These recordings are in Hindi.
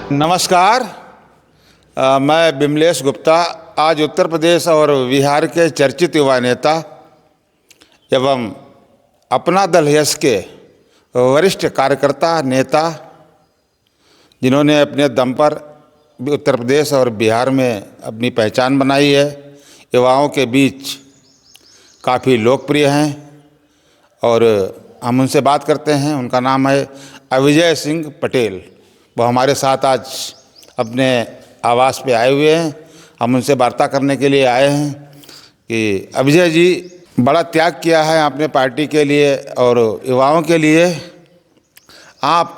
नमस्कार। मैं बिमलेश गुप्ता आज उत्तर प्रदेश और बिहार के चर्चित युवा नेता एवं अपना दल यश के वरिष्ठ कार्यकर्ता नेता, जिन्होंने अपने दम पर उत्तर प्रदेश और बिहार में अपनी पहचान बनाई है, युवाओं के बीच काफ़ी लोकप्रिय हैं और हम उनसे बात करते हैं। उनका नाम है अविजय सिंह पटेल। वो हमारे साथ आज अपने आवास पे आए हुए हैं। हम उनसे वार्ता करने के लिए आए हैं कि अविजय जी, बड़ा त्याग किया है आपने पार्टी के लिए और युवाओं के लिए। आप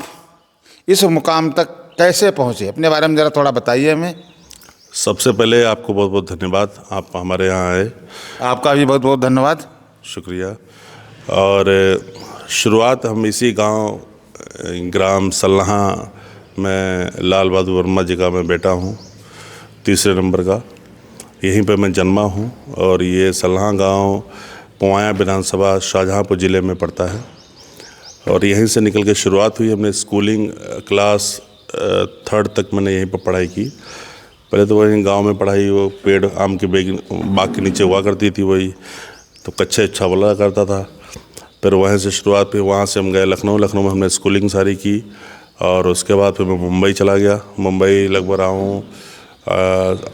इस मुकाम तक कैसे पहुँचे, अपने बारे में ज़रा थोड़ा बताइए हमें। सबसे पहले आपको बहुत बहुत धन्यवाद, आप हमारे यहाँ आए। आपका भी बहुत बहुत धन्यवाद। शुक्रिया। और शुरुआत हम इसी गांव ग्राम सल्लाहा में लाल बहादुर वर्मा जी का मैं बेटा हूँ, तीसरे नंबर का। यहीं पे मैं जन्मा हूँ और ये सल्लाहा गांव पुवाया विधानसभा शाहजहाँपुर ज़िले में पड़ता है। और यहीं से निकल के शुरुआत हुई। हमने स्कूलिंग क्लास 3rd तक मैंने यहीं पर पढ़ाई की। पहले तो वहीं गांव में पढ़ाई, वो पेड़ आम के बाग के नीचे हुआ करती थी, वही तो कच्चे अच्छा बोला करता था। फिर वहीं से शुरुआत, फिर वहाँ से हम गए लखनऊ में हमने स्कूलिंग सारी की और उसके बाद फिर मैं मुंबई चला गया। मुंबई लगभग रहा हूँ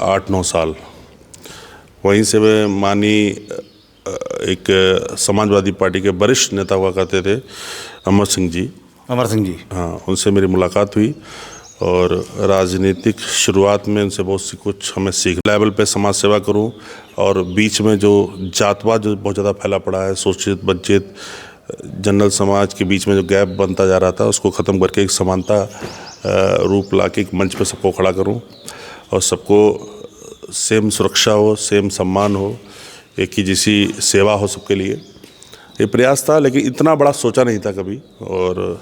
8-9 साल। वहीं से मैं मानी एक समाजवादी पार्टी के वरिष्ठ नेता हुआ करते थे अमर सिंह जी। हाँ, उनसे मेरी मुलाकात हुई और राजनीतिक शुरुआत में उनसे बहुत सी कुछ हमें सीख लेवल पे समाज सेवा करूं और बीच में जो जातवाद जो बहुत ज़्यादा फैला पड़ा है, शोषित वंचित जनरल समाज के बीच में जो गैप बनता जा रहा था, उसको ख़त्म करके एक समानता रूप ला के एक मंच पे सबको खड़ा करूं और सबको सेम सुरक्षा हो, सेम सम्मान हो, एक ही जैसी सेवा हो सबके लिए। ये प्रयास था, लेकिन इतना बड़ा सोचा नहीं था कभी। और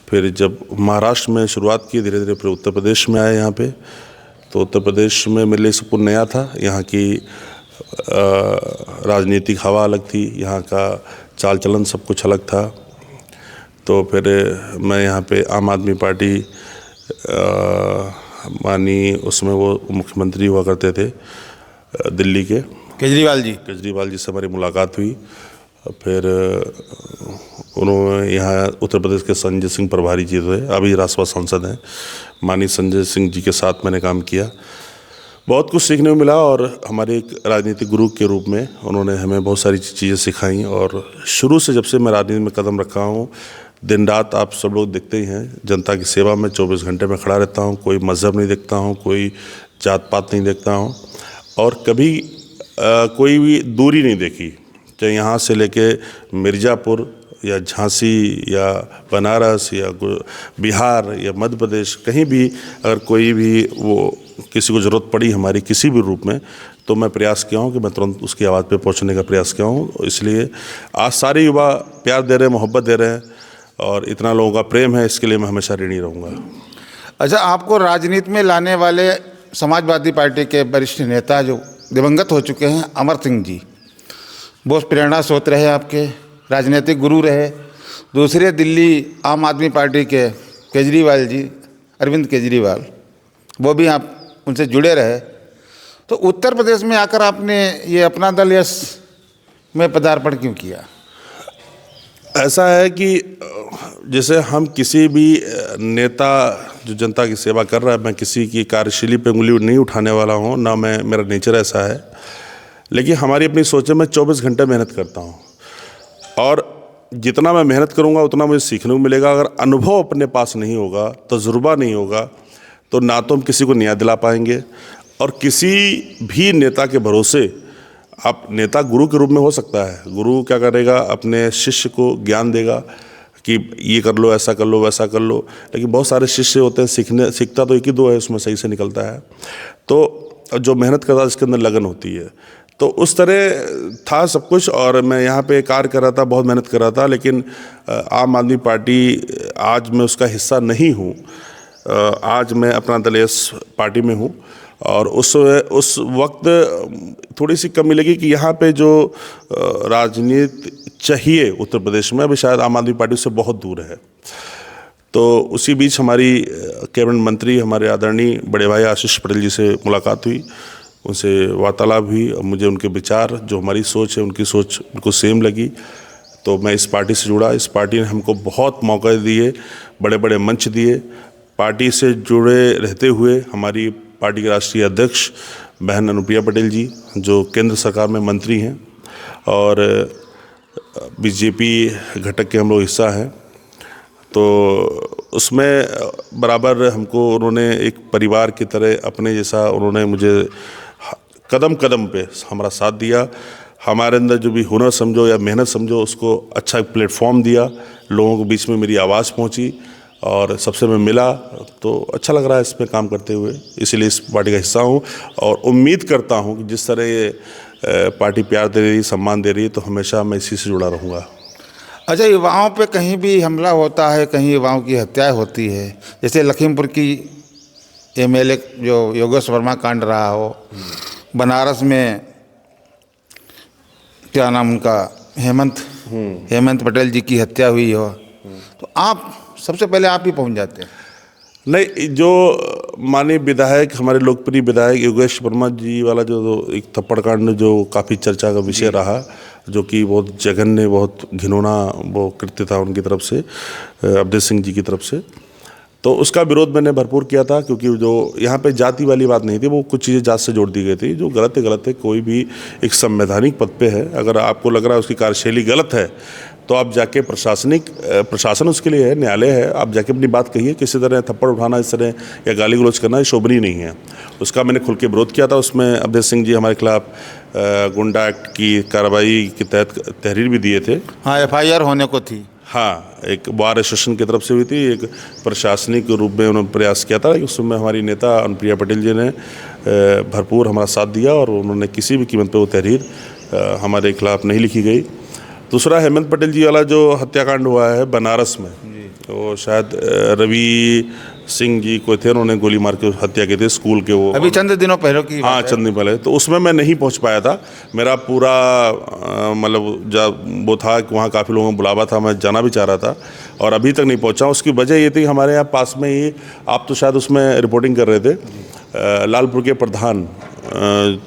फिर जब महाराष्ट्र में शुरुआत की, धीरे धीरे फिर उत्तर प्रदेश में आए यहाँ पे। तो उत्तर प्रदेश में मेरे लिए सब कुछ नया था। यहाँ की राजनीतिक हवा अलग थी, यहाँ का चाल चलन सब कुछ अलग था। तो फिर मैं यहाँ पे आम आदमी पार्टी मानी, उसमें वो मुख्यमंत्री हुआ करते थे दिल्ली के, केजरीवाल जी से हमारी मुलाकात हुई। फिर उन्होंने यहाँ उत्तर प्रदेश के संजय सिंह प्रभारी जी थे, अभी राज्यसभा सांसद हैं, माननीय संजय सिंह जी के साथ मैंने काम किया। बहुत कुछ सीखने को मिला और हमारे एक राजनीतिक गुरु के रूप में उन्होंने हमें बहुत सारी चीज़ें सिखाई। और शुरू से जब से मैं राजनीति में कदम रखा हूँ, दिन रात आप सब लोग देखते ही हैं, जनता की सेवा में 24 घंटे में खड़ा रहता हूँ। कोई मज़हब नहीं देखता हूँ, कोई जात पात नहीं देखता हूँ और कभी कोई भी दूरी नहीं देखी। चाहे यहाँ से लेके मिर्ज़ापुर या झांसी या बनारस या बिहार या मध्य प्रदेश, कहीं भी अगर कोई भी वो किसी को ज़रूरत पड़ी हमारी किसी भी रूप में, तो मैं प्रयास किया हूँ कि मैं तुरंत उसकी आवाज़ पे पहुँचने का प्रयास किया हूँ। इसलिए आज सारे युवा प्यार दे रहे हैं, मोहब्बत दे रहे हैं और इतना लोगों का प्रेम है, इसके लिए मैं हमेशा ऋणी रहूँगा। अच्छा, आपको राजनीति में लाने वाले समाजवादी पार्टी के वरिष्ठ नेता जो दिवंगत हो चुके हैं, अमर सिंह जी, बहुत प्रेरणा स्रोत रहे, आपके राजनीतिक गुरु रहे। दूसरे दिल्ली आम आदमी पार्टी के केजरीवाल जी, अरविंद केजरीवाल, वो भी आप उनसे जुड़े रहे। तो उत्तर प्रदेश में आकर आपने ये अपना दल यश में पदार्पण क्यों किया? ऐसा है कि जैसे हम किसी भी नेता जो जनता की सेवा कर रहा है, मैं किसी की कार्यशैली पे उंगली नहीं उठाने वाला हूँ, ना मेरा नेचर ऐसा है। लेकिन हमारी अपनी सोच है, मैं 24 घंटे मेहनत करता हूँ और जितना मैं मेहनत करूँगा उतना मुझे सीखने को मिलेगा। अगर अनुभव अपने पास नहीं होगा, तजुर्बा नहीं होगा, तो ना तो हम किसी को न्याय दिला पाएंगे और किसी भी नेता के भरोसे आप नेता गुरु के रूप में हो सकता है। गुरु क्या करेगा, अपने शिष्य को ज्ञान देगा कि ये कर लो, ऐसा कर लो, वैसा कर लो। लेकिन बहुत सारे शिष्य होते हैं, सीखता तो 1 ही 2 है, उसमें सही से निकलता है। तो जो मेहनत करता है इसके अंदर लगन होती है। तो उस तरह था सब कुछ और मैं यहाँ पे कार्य कर रहा था, बहुत मेहनत कर रहा था। लेकिन आम आदमी पार्टी आज मैं उसका हिस्सा नहीं हूँ। आज मैं अपना दल यश पार्टी में हूँ और उस वक्त थोड़ी सी कम मिलेगी कि यहाँ पे जो राजनीति चाहिए उत्तर प्रदेश में, अभी शायद आम आदमी पार्टी से बहुत दूर है। तो उसी बीच हमारी कैबिनेट मंत्री हमारे आदरणीय बड़े भाई आशीष पटेल जी से मुलाकात हुई, उनसे वार्तालाप हुई और मुझे उनके विचार, जो हमारी सोच है, उनकी सोच बिल्कुल सेम लगी। तो मैं इस पार्टी से जुड़ा। इस पार्टी ने हमको बहुत मौके दिए, बड़े बड़े मंच दिए। पार्टी से जुड़े रहते हुए हमारी पार्टी के राष्ट्रीय अध्यक्ष बहन अनुप्रिया पटेल जी, जो केंद्र सरकार में मंत्री हैं और बीजेपी घटक के हम लोग हिस्सा हैं, तो उसमें बराबर हमको उन्होंने एक परिवार की तरह अपने जैसा उन्होंने मुझे कदम कदम पे हमारा साथ दिया। हमारे अंदर जो भी हुनर समझो या मेहनत समझो, उसको अच्छा प्लेटफॉर्म दिया, लोगों के बीच में मेरी आवाज़ पहुंची और सबसे मैं मिला। तो अच्छा लग रहा है इसमें काम करते हुए, इसीलिए इस पार्टी का हिस्सा हूँ और उम्मीद करता हूँ कि जिस तरह ये पार्टी प्यार दे रही, सम्मान दे रही है, तो हमेशा मैं इसी से जुड़ा रहूँगा। अच्छा, युवाओं पे कहीं भी हमला होता है, कहीं युवाओं की हत्याएं होती है, जैसे लखीमपुर की एमएलए जो योगेश वर्मा कांड रहा हो, बनारस में क्या नाम उनका हेमंत पटेल जी की हत्या हुई हो, तो आप सबसे पहले आप ही पहुंच जाते हैं। नहीं, जो माननीय विधायक, हमारे लोकप्रिय विधायक योगेश वर्मा जी वाला जो एक थप्पड़ कांड जो काफ़ी चर्चा का विषय रहा, जो कि बहुत जघन्य, बहुत घिनौना वो कृत्य था उनकी तरफ से, अवधेश सिंह जी की तरफ से, तो उसका विरोध मैंने भरपूर किया था। क्योंकि जो यहाँ पे जाति वाली बात नहीं थी, वो कुछ चीज़ें जात से जोड़ दी गई थी। जो गलत है गलत है, कोई भी एक संवैधानिक पद पे है, अगर आपको लग रहा है उसकी कार्यशैली गलत है, तो आप जाके प्रशासन उसके लिए है, न्यायालय है, आप जाके अपनी बात कहिए। किसी तरह थप्पड़ उठाना इस तरह या गाली गलौज करना ये शोभनीय नहीं है। उसका मैंने खुल के विरोध किया था। उसमें अवधेश सिंह जी हमारे खिलाफ गुंडा एक्ट की कार्रवाई के तहत तहरीर भी दिए थे। हाँ, एफआईआर होने को थी। हाँ, एक बार एसोसिएशन की तरफ से हुई थी, एक प्रशासनिक रूप में उन्होंने प्रयास किया था। उसमें हमारी नेता अनुप्रिया पटेल जी ने भरपूर हमारा साथ दिया और उन्होंने किसी भी कीमत पे वो तहरीर हमारे खिलाफ नहीं लिखी गई। दूसरा, हेमंत पटेल जी वाला जो हत्याकांड हुआ है बनारस में, वो शायद रवि सिंह जी को थे, उन्होंने गोली मार के हत्या की थी स्कूल के, वो अभी चंद दिनों पहले की। हाँ, चंद दिन पहले। तो उसमें मैं नहीं पहुंच पाया था। मेरा पूरा मतलब जब वो था कि वहाँ काफ़ी लोगों को बुलावा था, मैं जाना भी चाह रहा था और अभी तक नहीं पहुंचा। उसकी वजह ये थी, हमारे यहाँ पास में ही, आप तो शायद उसमें रिपोर्टिंग कर रहे थे, लालपुर के प्रधान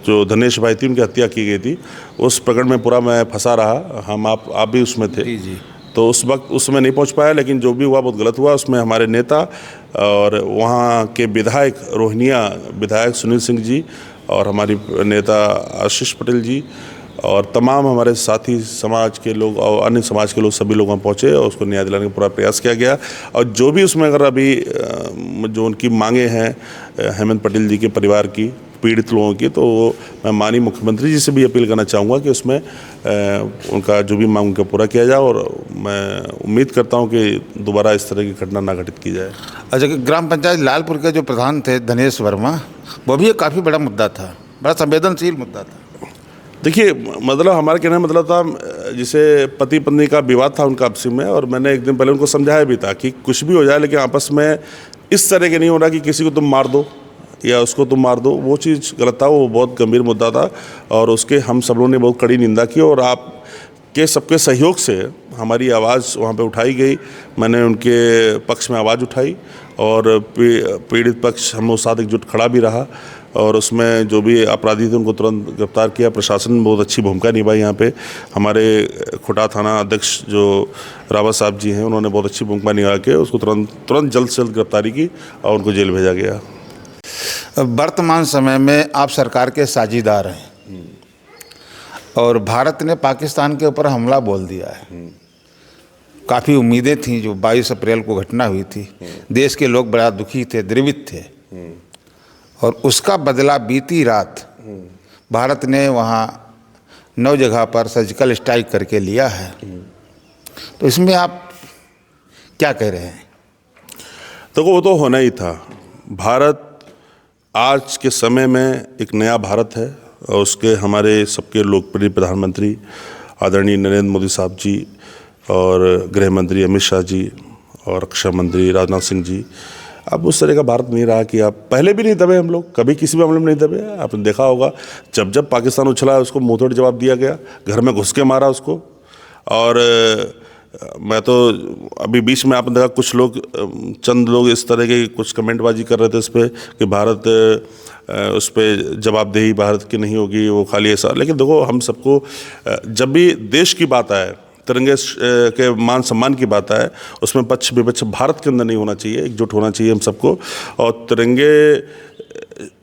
जो धनेश भाई थी, उनकी हत्या की गई थी। उस प्रकरण में पूरा मैं फंसा रहा, हम आप भी उसमें थे। जी। तो उस वक्त उसमें नहीं पहुंच पाया, लेकिन जो भी हुआ बहुत गलत हुआ। उसमें हमारे नेता और वहाँ के विधायक, रोहिनिया विधायक सुनील सिंह जी और हमारी नेता आशीष पटेल जी और तमाम हमारे साथी समाज के लोग और अन्य समाज के लोग, सभी लोग वहाँ पहुँचे और उसको न्याय दिलाने का पूरा प्रयास किया गया। और जो भी उसमें अगर अभी जो उनकी मांगे हैं हेमंत पटेल जी के परिवार की, पीड़ित लोगों की, तो मैं माननीय मुख्यमंत्री जी से भी अपील करना चाहूँगा कि उसमें उनका जो भी मांग उनका पूरा किया जाए और मैं उम्मीद करता हूँ कि दोबारा इस तरह की घटना ना घटित की जाए। अच्छा, ग्राम पंचायत लालपुर के जो प्रधान थे धनेश वर्मा, वो भी एक काफ़ी बड़ा मुद्दा था, बड़ा संवेदनशील मुद्दा था। देखिए, मतलब हमारे कहने का मतलब था, जिसे पति पत्नी का विवाद था उनका आपसी में, और मैंने एक दिन पहले उनको समझाया भी था कि कुछ भी हो जाए, लेकिन आपस में इस तरह के नहीं हो रहा कि किसी को तुम मार दो या उसको तुम मार दो, वो चीज़ गलत था। वो बहुत गंभीर मुद्दा था और उसके हम सब लोगों ने बहुत कड़ी निंदा की और आप के सबके सहयोग से हमारी आवाज़ वहाँ पे उठाई गई। मैंने उनके पक्ष में आवाज़ उठाई और पीड़ित पक्ष हम लोग साथ एकजुट खड़ा भी रहा और उसमें जो भी अपराधी थे उनको तुरंत गिरफ्तार किया। प्रशासन ने बहुत अच्छी भूमिका निभाई। यहाँ पे हमारे खुटा थाना अध्यक्ष जो रावत साहब जी हैं, उन्होंने बहुत अच्छी भूमिका निभा के उसको तुरंत जल्द से जल्द गिरफ्तारी की और उनको जेल भेजा गया। वर्तमान समय में आप सरकार के साझीदार हैं और भारत ने पाकिस्तान के ऊपर हमला बोल दिया है। काफ़ी उम्मीदें थीं जो 22 अप्रैल को घटना हुई थी, देश के लोग बड़ा दुखी थे, द्रवित थे और उसका बदला बीती रात भारत ने वहाँ 9 जगह पर सर्जिकल स्ट्राइक करके लिया है। तो इसमें आप क्या कह रहे हैं? तो वो तो होना ही था। भारत आज के समय में एक नया भारत है और उसके हमारे सबके लोकप्रिय प्रधानमंत्री आदरणीय नरेंद्र मोदी साहब जी और गृह मंत्री अमित शाह जी और रक्षा मंत्री राजनाथ सिंह जी, अब उस तरह का भारत नहीं रहा कि आप पहले भी नहीं दबे, हम लोग कभी किसी भी मामले में नहीं दबे। आपने देखा होगा जब पाकिस्तान उछला उसको मुंहतोड़ जवाब दिया गया, घर में घुस के मारा उसको और मैं तो अभी बीच में आपने देखा कुछ लोग चंद लोग इस तरह के कुछ कमेंटबाजी कर रहे थे इस पर कि भारत उस पर जवाबदेही भारत की नहीं होगी, वो खाली ऐसा। लेकिन देखो, हम सबको जब भी देश की बात आए, तिरंगे के मान सम्मान की बात आए, उसमें पक्ष विपक्ष भारत के अंदर नहीं होना चाहिए, एकजुट होना चाहिए हम सबको। और तिरंगे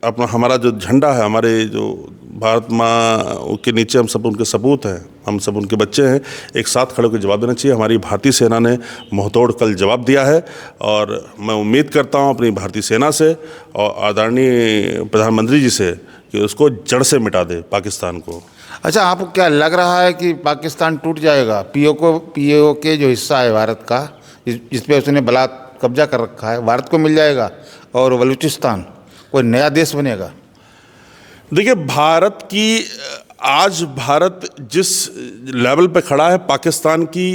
अपना हमारा जो झंडा है, हमारे जो भारत माँ के नीचे हम सब उनके सपूत हैं, हम सब उनके बच्चे हैं, एक साथ खड़े होकर जवाब देना चाहिए। हमारी भारतीय सेना ने मुंहतोड़ कल जवाब दिया है और मैं उम्मीद करता हूँ अपनी भारतीय सेना से और आदरणीय प्रधानमंत्री जी से कि उसको जड़ से मिटा दे पाकिस्तान को। अच्छा, आपको क्या लग रहा है कि पाकिस्तान टूट जाएगा? पीओके जो हिस्सा है भारत का, जिस पे उसने बलात् कब्जा कर रखा है, भारत को मिल जाएगा और बलूचिस्तान कोई नया देश बनेगा? देखिए, भारत जिस लेवल पे खड़ा है, पाकिस्तान की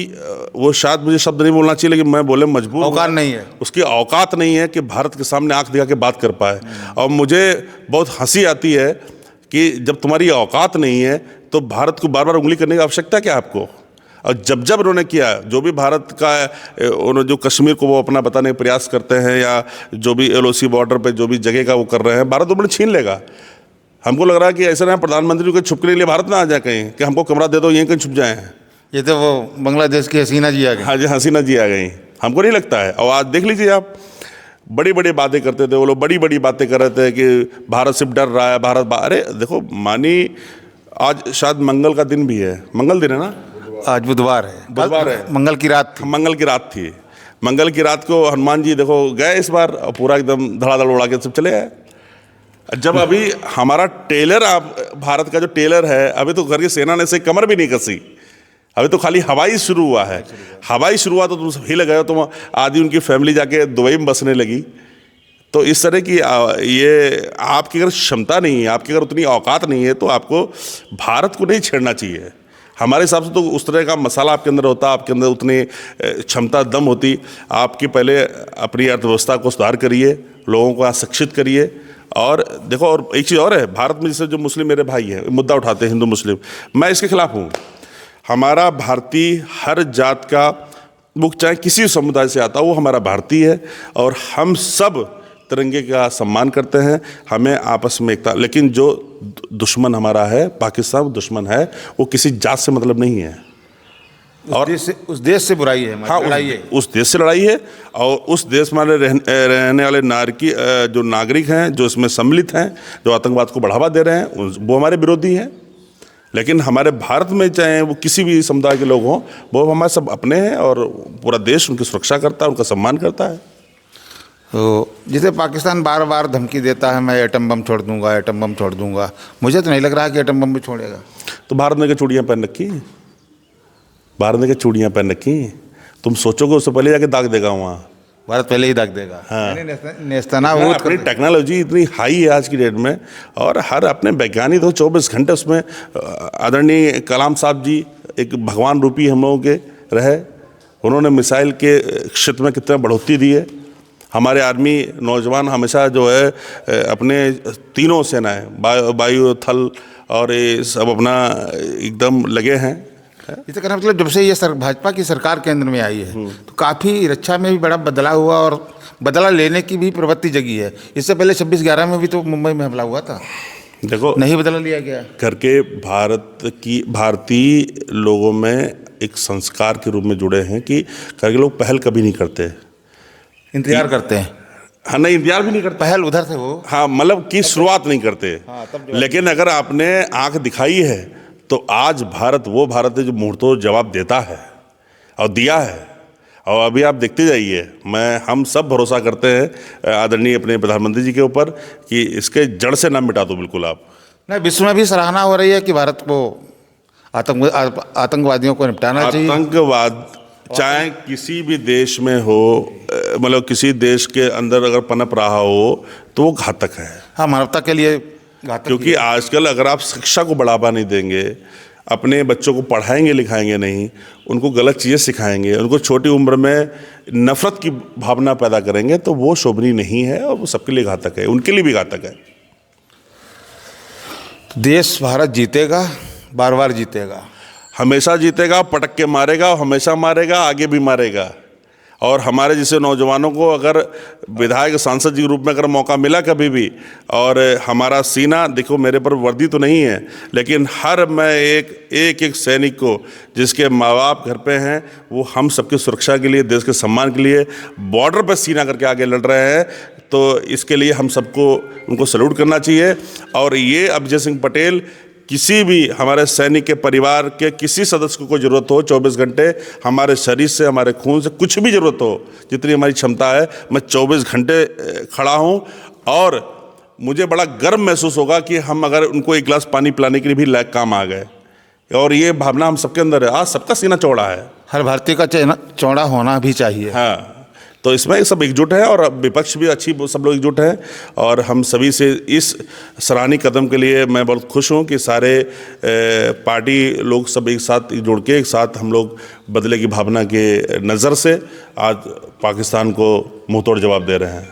वो शायद मुझे शब्द नहीं बोलना चाहिए, लेकिन मैं बोले मजबूर, औकात नहीं है, उसकी औकात नहीं है कि भारत के सामने आंख दिखा के बात कर पाए। और मुझे बहुत हंसी आती है कि जब तुम्हारी औकात नहीं है तो भारत को बार बार उंगली करने की आवश्यकता क्या आपको? और जब उन्होंने किया, जो भी भारत का उन्होंने जो कश्मीर को वो अपना बताने का प्रयास करते हैं, या जो भी LOC बॉर्डर पे जो भी जगह का वो कर रहे हैं, भारत उन्हें छीन लेगा। हमको लग रहा है कि ऐसा ना प्रधानमंत्री को छुपने के लिए भारत ना आ जाए कहीं कि हमको कमरा दे दो, यहीं कहीं छुप जाए। ये तो वो बांग्लादेश की हसीना जी आ गई। हाँ जी, हसीना जी आ गई, हमको नहीं लगता है। और आज देख लीजिए आप, बड़ी बड़ी बातें करते थे वो लोग, बड़ी बड़ी बातें कर रहे थे कि भारत सिर्फ डर रहा है, अरे देखो मानी, आज शायद मंगल का दिन भी है, मंगल दिन है ना, आज बुधवार है, मंगल की रात थी। मंगल की रात को हनुमान जी देखो गए इस बार, और पूरा एकदम धड़ाधड़ उड़ा के सब चले गए। जब अभी हमारा टेलर, भारत का जो टेलर है, अभी तो घर की सेना ने से कमर भी नहीं कसी, अभी तो खाली हवाई शुरू हुआ है। हवाई शुरू हुआ तो तुम सब हिल गए, तुम आधी उनकी फैमिली जाके दुबई में बसने लगी। तो इस तरह की ये आपकी अगर क्षमता नहीं है, आपकी अगर उतनी औकात नहीं है, तो आपको भारत को नहीं छेड़ना चाहिए। हमारे हिसाब से तो उस तरह का मसाला आपके अंदर होता, आपके अंदर उतनी क्षमता दम होती, आपकी पहले अपनी अर्थव्यवस्था को सुधार करिए, लोगों को शिक्षित करिए। और देखो, और एक चीज़ और है, भारत में जैसे जो मुस्लिम मेरे भाई हैं, मुद्दा उठाते हैं हिंदू मुस्लिम, मैं इसके खिलाफ हूँ। हमारा भारतीय हर जात का, वो चाहे किसी समुदाय से आता हो, वो हमारा भारतीय है और हम सब तिरंगे का सम्मान करते हैं, हमें आपस में एकता। लेकिन जो दुश्मन हमारा है, पाकिस्तान दुश्मन है, वो किसी जात से मतलब नहीं है, और उस देश से बुराई है। हाँ, उस देश से लड़ाई है। और उस देश में रहने वाले जो नागरिक हैं, जो इसमें सम्मिलित हैं, जो आतंकवाद को बढ़ावा दे रहे हैं, वो हमारे विरोधी हैं। लेकिन हमारे भारत में चाहे वो किसी भी समुदाय के लोग हों, वो हमारे सब अपने हैं और पूरा देश उनकी सुरक्षा करता है, उनका सम्मान करता है। तो जिसे पाकिस्तान बार बार धमकी देता है, मैं एटम बम छोड़ दूंगा, एटम बम छोड़ दूंगा, मुझे तो नहीं लग रहा कि एटम बम भी छोड़ेगा। तो भारत ने क्या चूड़ियाँ पहन रखी, भारत ने क्या चूड़ियाँ पहन रखी? तुम सोचोगे उससे पहले जाके दाग देगा वहाँ, भारत पहले ही दाग देगा। हाँ, नेस्तनाबूद अपनी टेक्नोलॉजी इतनी हाई है आज की डेट में, और हर अपने वैज्ञानिक तो 24 घंटे उसमें। आदरणीय कलाम साहब जी एक भगवान रूपी हम लोगों के रहे, उन्होंने मिसाइल के क्षेत्र में कितना बढ़ोतरी दी है। हमारे आर्मी नौजवान हमेशा जो है अपने तीनों सेनाएं, वायु, थल और ये सब अपना एकदम लगे हैं। इसका कहना मतलब जब से ये भाजपा की सरकार केंद्र में आई है, तो काफ़ी रक्षा में भी बड़ा बदलाव हुआ और बदला लेने की भी प्रवृत्ति जगी है। इससे पहले 26/11 में भी तो मुंबई में हमला हुआ था, देखो नहीं बदला लिया गया करके। भारतीय लोगों में एक संस्कार के रूप में जुड़े हैं कि करके लोग पहल कभी नहीं करते, इंतजार करते हैं। हाँ, नहीं इंतजार भी नहीं करते, पहल उधर से हो, हाँ, मतलब कि शुरुआत नहीं करते। लेकिन अगर आपने आंख दिखाई है तो आज भारत वो भारत है जो मुंहतोड़ जवाब देता है और दिया है। और अभी आप देखते जाइए, हम सब भरोसा करते हैं आदरणीय अपने प्रधानमंत्री जी के ऊपर कि इसके जड़ से ना मिटा दो बिल्कुल आप। नहीं, विश्व में भी सराहना हो रही है कि भारत को आतंकवादियों को निपटाना चाहिए। आतंकवाद चाहे किसी भी देश में हो, मतलब किसी देश के अंदर अगर पनप रहा हो तो वो घातक है। हाँ, मानवता के लिए घातक, क्योंकि आजकल अगर आप शिक्षा को बढ़ावा नहीं देंगे, अपने बच्चों को पढ़ाएंगे लिखाएंगे नहीं, उनको गलत चीज़ें सिखाएंगे, उनको छोटी उम्र में नफरत की भावना पैदा करेंगे, तो वो शोभनीय नहीं है और वो सबके लिए घातक है, उनके लिए भी घातक है। देश भारत जीतेगा, बार बार जीतेगा। हमेशा जीतेगा, पटक के मारेगा, हमेशा मारेगा, आगे भी मारेगा। और हमारे जैसे नौजवानों को अगर विधायक सांसद जी के रूप में अगर मौका मिला कभी भी, और हमारा सीना, देखो मेरे पर वर्दी तो नहीं है, लेकिन मैं एक सैनिक को जिसके माँ बाप घर पे हैं, वो हम सबकी सुरक्षा के लिए, देश के सम्मान के लिए बॉर्डर पर सीना करके आगे लड़ रहे हैं, तो इसके लिए हम सबको उनको सैल्यूट करना चाहिए। और ये अभिजय सिंह पटेल किसी भी हमारे सैनिक के परिवार के किसी सदस्य को कोई ज़रूरत हो, 24 घंटे हमारे शरीर से, हमारे खून से कुछ भी ज़रूरत हो, जितनी हमारी क्षमता है, मैं 24 घंटे खड़ा हूँ। और मुझे बड़ा गर्व महसूस होगा कि हम अगर उनको एक गिलास पानी पिलाने के लिए भी लायक काम आ गए। और ये भावना हम सबके अंदर है। आज सबका सीना चौड़ा है, हर भारतीय का चौड़ा होना भी चाहिए। हाँ, तो इसमें सब एकजुट है और विपक्ष भी सब लोग एकजुट हैं। और हम सभी से इस सराहनीय कदम के लिए मैं बहुत खुश हूं कि सारे पार्टी लोग सब एक साथ जुड़ के एक साथ हम लोग बदले की भावना के नज़र से आज पाकिस्तान को मुंहतोड़ जवाब दे रहे हैं।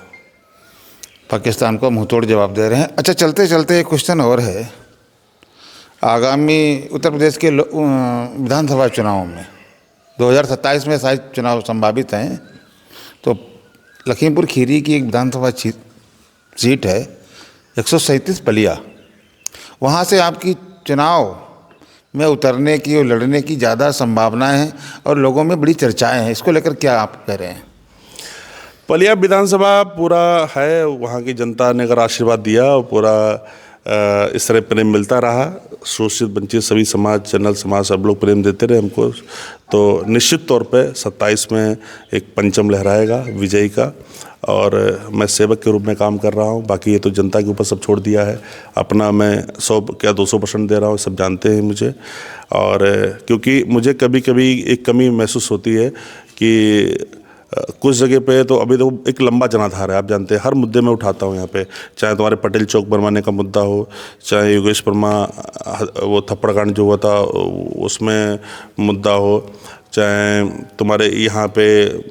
पाकिस्तान को मुंहतोड़ जवाब दे रहे हैं। अच्छा, चलते चलते एक क्वेश्चन और है। आगामी उत्तर प्रदेश के विधानसभा चुनाव में 2027 में शायद चुनाव संभावित हैं, तो लखीमपुर खीरी की एक विधानसभा सीट है 137 बलिया, वहाँ से आपकी चुनाव में उतरने की और लड़ने की ज़्यादा संभावनाएं हैं और लोगों में बड़ी चर्चाएं हैं। इसको लेकर क्या आप कह रहे हैं? बलिया विधानसभा पूरा है, वहाँ की जनता ने अगर आशीर्वाद दिया और पूरा इस तरह प्रेम मिलता रहा, शोषित वंचित सभी समाज, जनरल समाज, सब लोग प्रेम देते रहे हमको, तो निश्चित तौर पे 27 में एक पंचम लहराएगा विजयी का। और मैं सेवक के रूप में काम कर रहा हूँ, बाकी ये तो जनता के ऊपर सब छोड़ दिया है। अपना मैं 100 क्या 200% दे रहा हूँ, सब जानते हैं मुझे। और क्योंकि मुझे कभी कभी एक कमी महसूस होती है कि कुछ जगह पे तो अभी तो एक लंबा जनाधार है, आप जानते हैं, हर मुद्दे में उठाता हूँ यहाँ पे, चाहे तुम्हारे पटेल चौक बनवाने का मुद्दा हो, चाहे योगेश वर्मा वो थप्पड़ कांड जो हुआ था उसमें मुद्दा हो, चाहे तुम्हारे यहाँ पे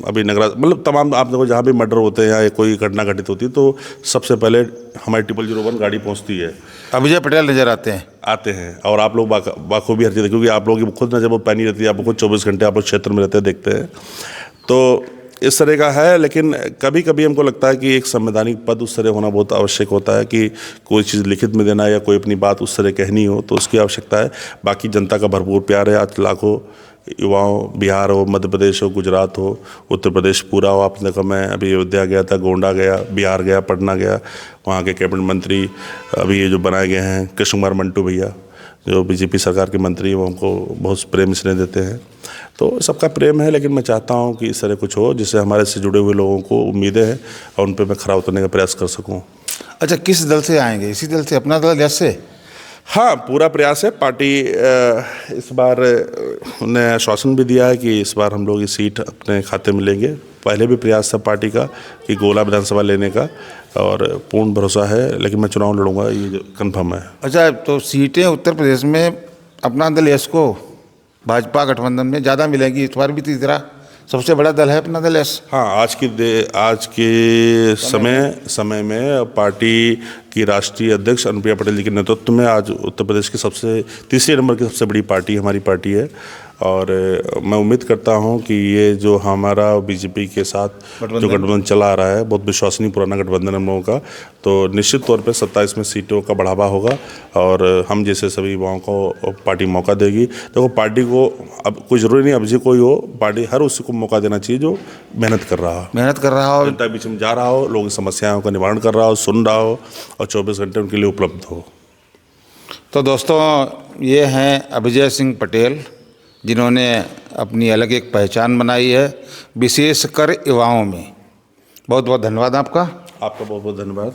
अभी नगरा, मतलब तमाम आप देखो जहाँ भी मर्डर होते हैं या कोई घटना घटित होती है तो सबसे पहले हमारी 0001 गाड़ी पहुँचती है, अभिजय पटेल नजर आते हैं। और आप लोग बाखूबी हर चीज़, क्योंकि आप लोगों की खुद नजर वो पैनी रहती है, आप खुद 24 घंटे आप लोग क्षेत्र में रहते हैं, देखते हैं, तो इस तरह का है। लेकिन कभी कभी हमको लगता है कि एक संवैधानिक पद उस तरह होना बहुत आवश्यक होता है कि कोई चीज़ लिखित में देना या कोई अपनी बात उस तरह कहनी हो, तो उसकी आवश्यकता है। बाकी जनता का भरपूर प्यार है। आज लाखों युवाओं, बिहार हो, मध्य प्रदेश हो, गुजरात हो, उत्तर प्रदेश पूरा हो, आपने देखा मैं अभी अयोध्या गया था, गोंडा गया, बिहार गया, पटना गया, वहाँ के कैबिनेट मंत्री अभी ये जो बनाए गए हैं कृष्ण कुमार मंटू भैया जो बीजेपी सरकार के मंत्री हैं, वो हमको बहुत प्रेम स्नेह देते हैं। तो सबका प्रेम है, लेकिन मैं चाहता हूं कि इस तरह कुछ हो जिससे हमारे से जुड़े हुए लोगों को उम्मीदें हैं और उन पर मैं खरा उतरने का प्रयास कर सकूं। अच्छा, किस दल से आएंगे? इसी दल से, अपना दल जैसे? हाँ, पूरा प्रयास है। पार्टी इस बार ने आश्वासन भी दिया है कि इस बार हम लोग ये सीट अपने खाते में लेंगे। पहले भी प्रयास था पार्टी का कि गोला विधानसभा लेने का, और पूर्ण भरोसा है, लेकिन मैं चुनाव लड़ूंगा, ये कन्फर्म है। अच्छा, तो सीटें उत्तर प्रदेश में अपना दल यस को भाजपा गठबंधन में ज़्यादा मिलेगी इस बार भी, तीसरा सबसे बड़ा दल है अपना दल यस। हाँ, आज के समय में पार्टी की राष्ट्रीय अध्यक्ष अनुप्रिया पटेल जी के नेतृत्व में आज उत्तर प्रदेश की तीसरे नंबर की सबसे बड़ी पार्टी हमारी पार्टी है। और मैं उम्मीद करता हूं कि ये जो हमारा बीजेपी के साथ जो गठबंधन चला आ रहा है, बहुत विश्वसनीय पुराना गठबंधन हम लोगों का, तो निश्चित तौर पे 27 में सीटों का बढ़ावा होगा और हम जैसे सभी युवाओं को पार्टी मौका देगी। देखो, पार्टी को अब कोई ज़रूरी नहीं अब जी कोई हो, पार्टी हर उसी को मौका देना चाहिए जो मेहनत कर रहा हो, जनता के बीच में जा रहा हो, लोगों की समस्याओं का निवारण कर रहा हो, सुन रहा हो और 24 घंटे उनके लिए उपलब्ध हो। तो दोस्तों, ये हैं अभिजय सिंह पटेल, जिन्होंने अपनी अलग एक पहचान बनाई है, विशेषकर युवाओं में। बहुत बहुत धन्यवाद आपका। आपका बहुत बहुत धन्यवाद।